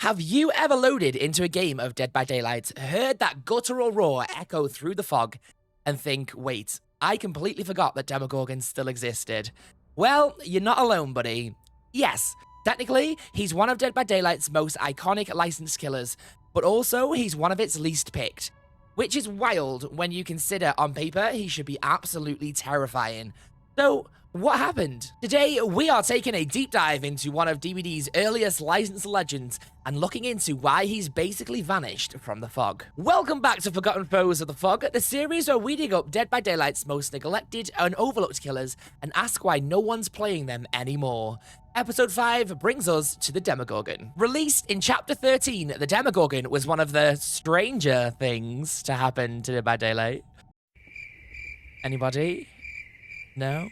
Have you ever loaded into a game of Dead by Daylight, heard that guttural roar echo through the fog, and think, wait, I completely forgot that Demogorgon still existed? Well, you're not alone, buddy. Yes, technically, he's one of Dead by Daylight's most iconic licensed killers, but also he's one of its least picked. Which is wild when you consider on paper he should be absolutely terrifying. So, what happened? Today, we are taking a deep dive into one of DBD's earliest licensed legends and looking into why he's basically vanished from the fog. Welcome back to Forgotten Foes of the Fog, the series where we dig up Dead by Daylight's most neglected and overlooked killers and ask why no one's playing them anymore. Episode 5 brings us to the Demogorgon. Released in Chapter 13, the Demogorgon was one of the stranger things to happen to Dead by Daylight. Anybody? No?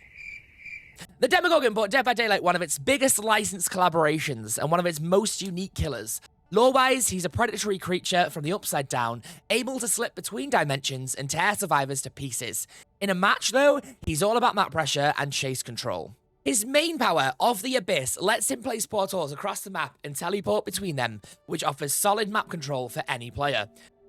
The Demogorgon brought Dead by Daylight one of its biggest licensed collaborations and one of its most unique killers. Lore-wise, he's a predatory creature from the Upside Down, able to slip between dimensions and tear survivors to pieces. In a match, though, he's all about map pressure and chase control. His main power, of the Abyss, lets him place portals across the map and teleport between them, which offers solid map control for any player.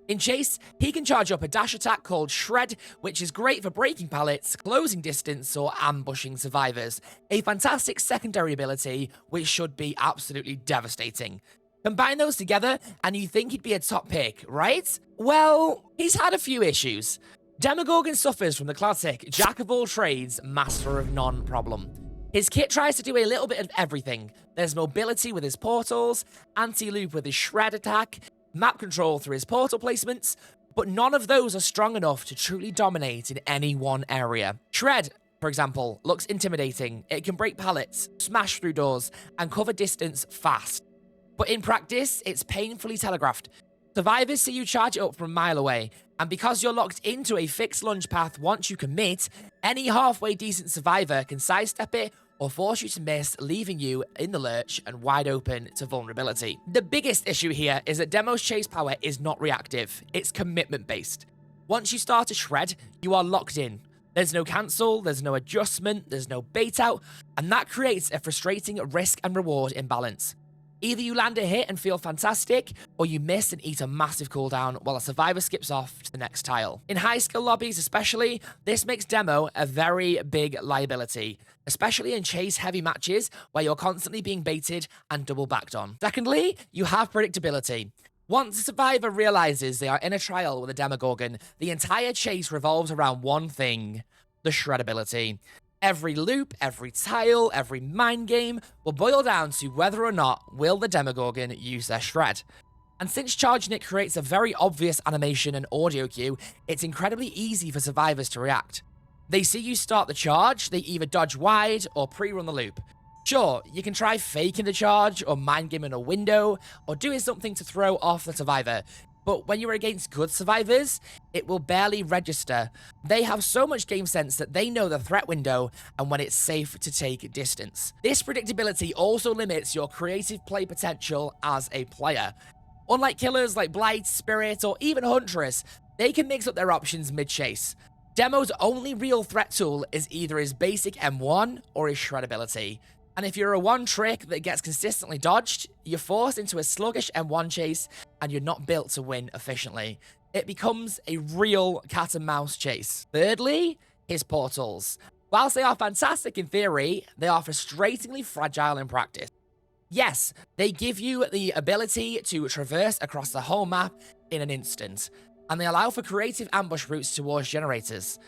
In Chase, he can charge up a dash attack called Shred, which is great for breaking pallets, closing distance, or ambushing survivors. A fantastic secondary ability, which should be absolutely devastating. Combine those together, and you think he'd be a top pick, right? Well, he's had a few issues. Demogorgon suffers from the classic jack-of-all-trades, master-of-none problem. His kit tries to do a little bit of everything. There's mobility with his portals, anti-loop with his Shred attack, map control through his portal placements, but none of those are strong enough to truly dominate in any one area. Shred, for example, looks intimidating. It can break pallets, smash through doors, and cover distance fast. But in practice, it's painfully telegraphed. Survivors see you charge it up from a mile away, and because you're locked into a fixed lunge path once you commit, any halfway decent survivor can sidestep it or force you to miss, leaving you in the lurch and wide open to vulnerability. The biggest issue here is that Demo's chase power is not reactive, it's commitment-based. Once you start to Shred, you are locked in. There's no cancel, there's no adjustment, there's no bait out, and that creates a frustrating risk and reward imbalance. Either you land a hit and feel fantastic, or you miss and eat a massive cooldown while a survivor skips off to the next tile. In high skill lobbies especially, this makes Demo a very big liability, especially in chase heavy matches where you're constantly being baited and double backed on. Secondly, you have predictability. Once a survivor realizes they are in a trial with a Demogorgon, the entire chase revolves around one thing: the Shred ability. Every loop, every tile, every mind game will boil down to whether or not will the Demogorgon use their Shred. And since charging it creates a very obvious animation and audio cue, it's incredibly easy for survivors to react. They see you start the charge, they either dodge wide or pre-run the loop. Sure, you can try faking the charge or mind gaming a window or doing something to throw off the survivor, but when you're against good survivors, it will barely register. They have so much game sense that they know the threat window and when it's safe to take distance. This predictability also limits your creative play potential as a player. Unlike killers like Blight, Spirit, or even Huntress, they can mix up their options mid-chase. Demo's only real threat tool is either his basic M1 or his Shred ability. And if you're a one trick that gets consistently dodged, you're forced into a sluggish M1 chase and you're not built to win efficiently. It becomes a real cat and mouse chase. Thirdly, his portals. Whilst they are fantastic in theory, they are frustratingly fragile in practice. Yes, they give you the ability to traverse across the whole map in an instant, and they allow for creative ambush routes towards generators.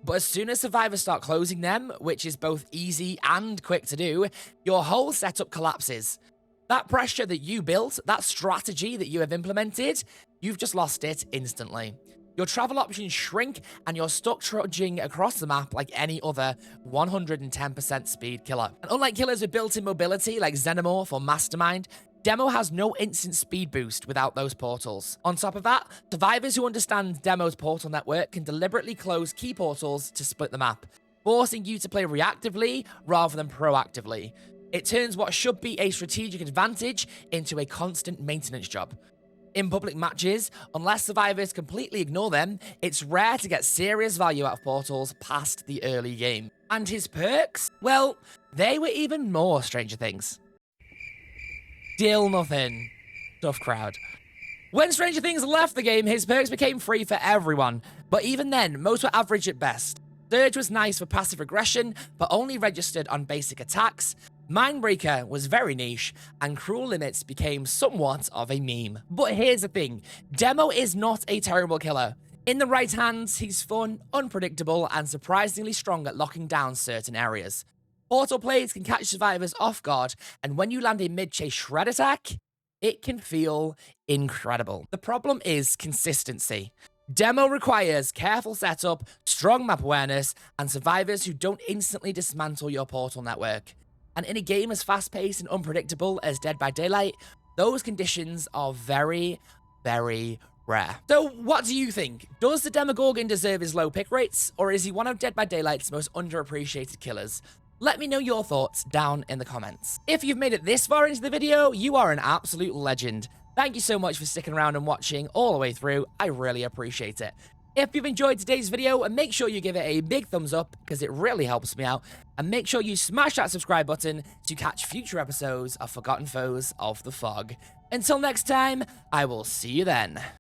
But as soon as survivors start closing them, which is both easy and quick to do, your whole setup collapses. That pressure that you built, that strategy that you have implemented, you've just lost it instantly. Your travel options shrink and you're stuck trudging across the map like any other 110% speed killer. And unlike killers with built-in mobility like Xenomorph or Mastermind, Demo has no instant speed boost without those portals. On top of that, survivors who understand Demo's portal network can deliberately close key portals to split the map, forcing you to play reactively rather than proactively. It turns what should be a strategic advantage into a constant maintenance job. In public matches, unless survivors completely ignore them, it's rare to get serious value out of portals past the early game. And his perks? Well, they were even more Stranger Things. Still nothing. Tough crowd. When Stranger Things left the game, his perks became free for everyone, but even then, most were average at best. Surge was nice for passive aggression, but only registered on basic attacks. Mindbreaker was very niche, and Cruel Limits became somewhat of a meme. But here's the thing, Demo is not a terrible killer. In the right hands, he's fun, unpredictable, and surprisingly strong at locking down certain areas. Portal plays can catch survivors off guard, and when you land a mid-chase shred attack, it can feel incredible. The problem is consistency. Demo requires careful setup, strong map awareness, and survivors who don't instantly dismantle your portal network. And in a game as fast-paced and unpredictable as Dead by Daylight, those conditions are very, very rare. So what do you think? Does the Demogorgon deserve his low pick rates, or is he one of Dead by Daylight's most underappreciated killers? Let me know your thoughts down in the comments. If you've made it this far into the video, you are an absolute legend. Thank you so much for sticking around and watching all the way through. I really appreciate it. If you've enjoyed today's video, make sure you give it a big thumbs up because it really helps me out. And make sure you smash that subscribe button to catch future episodes of Forgotten Foes of the Fog. Until next time, I will see you then.